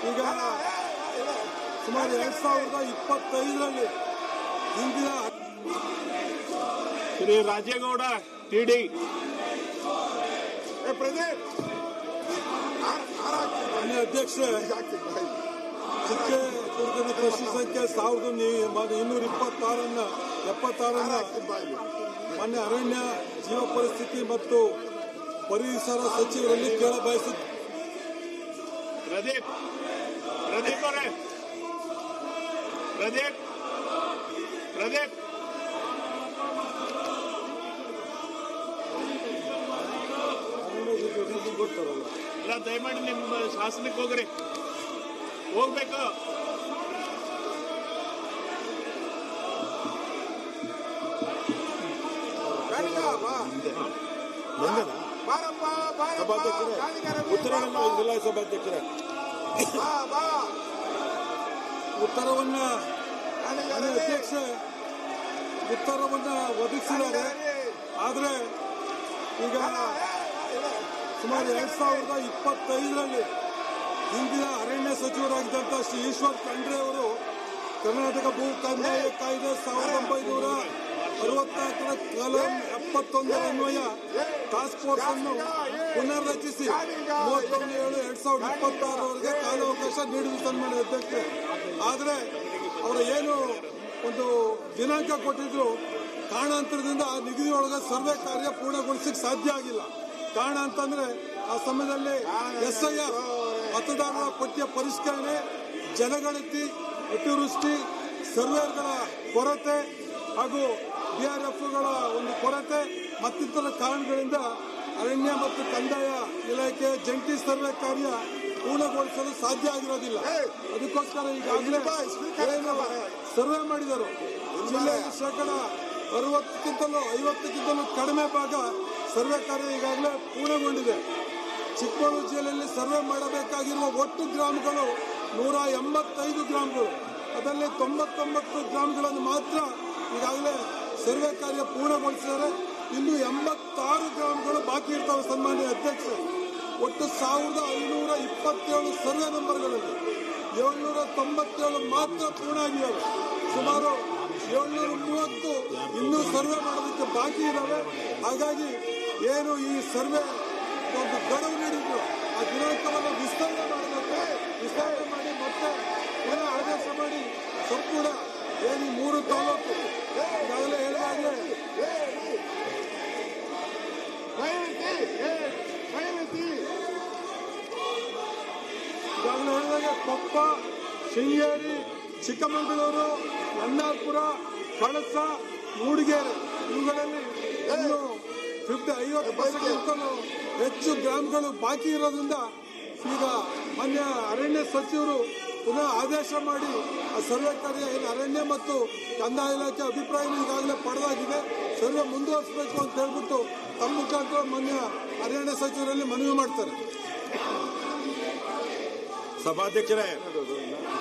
ಈಗ ಸುಮಾರು 2025ರಲ್ಲಿ ಹಿಂದಿನ ಶ್ರೀ ರಾಜೇಗೌಡ ಟಿಡಿ ಅಧ್ಯಕ್ಷರೇ, ಚಿಕ್ಕಮಗಳೂರಿನ ಕೃಷಿ ಸಂಖ್ಯೆ 1276 ಮಾನ್ಯ ಅರಣ್ಯ ಜೀವ ಪರಿಸ್ಥಿತಿ ಮತ್ತು ಪರಿಸರ ಸಚಿವರಲ್ಲಿ ಕೇಳ ಬಯಸುತ್ತೆ. ಪ್ರದೀಪ್ ಅವರೇ, ಪ್ರದೀಪ್ ಗೊತ್ತಾರಲ್ಲ, ಎಲ್ಲ ದಯಮಾಡಿ ನಿಮ್ಮ ಶಾಸನಕ್ಕೆ ಹೋಗ್ರಿ, ಹೋಗ್ಬೇಕು. ಉತ್ತರ ಜಿಲ್ಲಾ ಸಭಾಧ್ಯಕ್ಷರೇ, ಉತ್ತರವನ್ನ ಅಧ್ಯಕ್ಷ ಒದಗಿಸಿದ್ದಾರೆ. ಆದರೆ ಈಗ ಸುಮಾರು 2025ರಲ್ಲಿ ಹಿಂದಿನ ಅರಣ್ಯ ಸಚಿವರಾಗಿದ್ದಂಥ ಶ್ರೀ ಈಶ್ವರ್ ಖಂಡ್ರೆ ಅವರು ಕರ್ನಾಟಕ ಭೂ ಕಂದಾಯ ಕಾಯ್ದೆ 1964ರ ಕಲಂ 71 ಅನ್ವಯ ಟಾಸ್ಕ್ ಫೋರ್ಸ್ ಅನ್ನು ಪುನರ್ರಚಿಸಿ 31/7/2026 ಕಾಲಾವಕಾಶ ನೀಡುವ ಸನ್ಮಾನ್ಯ ಅಧ್ಯಕ್ಷ. ಆದರೆ ಅವರು ಏನು ಒಂದು ದಿನಾಂಕ ಕೊಟ್ಟಿದ್ರು, ಕಾರಣಾಂತರದಿಂದ ಆ ನಿಗದಿಯೊಳಗೆ ಸರ್ವೆ ಕಾರ್ಯ ಪೂರ್ಣಗೊಳಿಸಲಿಕ್ಕೆ ಸಾಧ್ಯ ಆಗಿಲ್ಲ. ಕಾರಣ ಅಂತಂದ್ರೆ ಆ ಸಮಯದಲ್ಲಿ SIR ಮತದಾರರ ಪಟ್ಟಿಯ ಪರಿಷ್ಕರಣೆ, ಜನಗಣತಿ, ಅತಿವೃಷ್ಟಿ, ಸರ್ವೇರ್ಗಳ ಕೊರತೆ ಹಾಗೂ BRFಗಳ ಒಂದು ಕೊರತೆ ಮತ್ತಿತರ ಕಾರಣಗಳಿಂದ ಅರಣ್ಯ ಮತ್ತು ಕಂದಾಯ ಇಲಾಖೆ ಜಂಟಿ ಸರ್ವೆ ಕಾರ್ಯ ಪೂರ್ಣಗೊಳಿಸಲು ಸಾಧ್ಯ ಆಗಿರೋದಿಲ್ಲ. ಅದಕ್ಕೋಸ್ಕರ ಈಗಾಗಲೇ ಸರ್ವೆ ಮಾಡಿದರು. ಜಿಲ್ಲೆಯಲ್ಲಿ 60ಕ್ಕಿಂತಲೂ 50ಕ್ಕಿಂತಲೂ ಕಡಿಮೆ ಭಾಗ ಸರ್ವೆ ಕಾರ್ಯ ಈಗಾಗಲೇ ಪೂರ್ಣಗೊಂಡಿದೆ. ಚಿಕ್ಕಮಗಳೂರು ಜಿಲ್ಲೆಯಲ್ಲಿ ಸರ್ವೆ ಮಾಡಬೇಕಾಗಿರುವ ಒಟ್ಟು ಗ್ರಾಮಗಳು 185 ಗ್ರಾಮಗಳು. ಅದರಲ್ಲಿ 99 ಗ್ರಾಮಗಳನ್ನು ಮಾತ್ರ ಈಗಾಗಲೇ ಸರ್ವೆ ಕಾರ್ಯ ಪೂರ್ಣಗೊಳಿಸಿದ್ದಾರೆ. ಇನ್ನು 86 ಗ್ರಾಮಗಳು ಬಾಕಿ ಇರ್ತವೆ. ಸನ್ಮಾನ್ಯ ಅಧ್ಯಕ್ಷ, ಒಟ್ಟು 1527 ಸರ್ವೆ ನಂಬರ್ಗಳಲ್ಲಿ 797 ಮಾತ್ರ ಪೂರ್ಣ ಆಗಿದ್ದಾವೆ. ಸುಮಾರು 730 ಇನ್ನೂ ಸರ್ವೆ ಮಾಡೋದಕ್ಕೆ ಬಾಕಿ ಇದ್ದಾವೆ. ಹಾಗಾಗಿ ಏನು ಈ ಸರ್ವೆ ಒಂದು ಗಡುವು ನೀಡಿದ್ರು, ಆ ದಿನಾಂಕವನ್ನು ವಿಸ್ತರಣೆ ಮಾಡಬೇಕು. ವಿಸ್ತರಣೆ ಮಾಡಿ ಮತ್ತೆ ಪುನಃ ಆದೇಶ ಮಾಡಿ ಸಂಪೂರ್ಣ ಏನು 3 ತಾಲೂಕು ಈಗಾಗಲೇ ಹೇಳಿದಾಗಲೇ ಹೇಳಿದಾಗೆ ಕೊಪ್ಪ, ಶೃಂಗೇರಿ, ಚಿಕ್ಕಮಗಳೂರು, ಯನ್ನಾಪುರ, ಕಳಸ, ಮೂಡಿಗೆರೆ ಇವುಗಳಲ್ಲಿ ಇನ್ನು 50% ಹೆಚ್ಚು ಗ್ರಾಮಗಳು ಬಾಕಿ ಇರೋದ್ರಿಂದ ಈಗ ಮಾನ್ಯ ಅರಣ್ಯ ಸಚಿವರು ಪುನಃ ಆದೇಶ ಮಾಡಿ ಆ ಸರ್ವೆ ಕಾರ್ಯ ಅರಣ್ಯ ಮತ್ತು ಕಂದಾಯ ಇಲಾಖೆ ಅಭಿಪ್ರಾಯ ಈಗಾಗಲೇ ಪಡೆದಾಗಿದೆ. ಸರ್ವೆ ಮುಂದುವರಿಸಬೇಕು ಅಂತ ಹೇಳ್ಬಿಟ್ಟು ತಮ್ಮ ಮುಖಾಂತರ ಮಾನ್ಯ ಅರಣ್ಯ ಸಚಿವರಲ್ಲಿ ಮನವಿ ಮಾಡ್ತಾರೆ. ಸಭಾಧ್ಯಕ್ಷರೇ,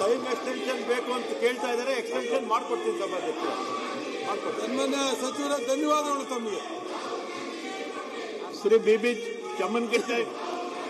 ಟೈಮ್ ಎಕ್ಸ್ಟೆನ್ಷನ್ ಬೇಕು ಅಂತ ಕೇಳ್ತಾ ಇದ್ದಾರೆ. ಎಕ್ಸ್ಟೆನ್ಷನ್ ಮಾಡ್ಕೊಡ್ತೀನಿ ಸಭಾಧ್ಯಕ್ಷರೇ, ಮಾಡ್ಕೊಡ್ತೀನಿ. ಮಾನ್ಯ ಸಚಿವರ ಧನ್ಯವಾದಗಳು ತಮಗೆ. ಶ್ರೀ BB ಚಮ್ಮನ್ಗಿರಿ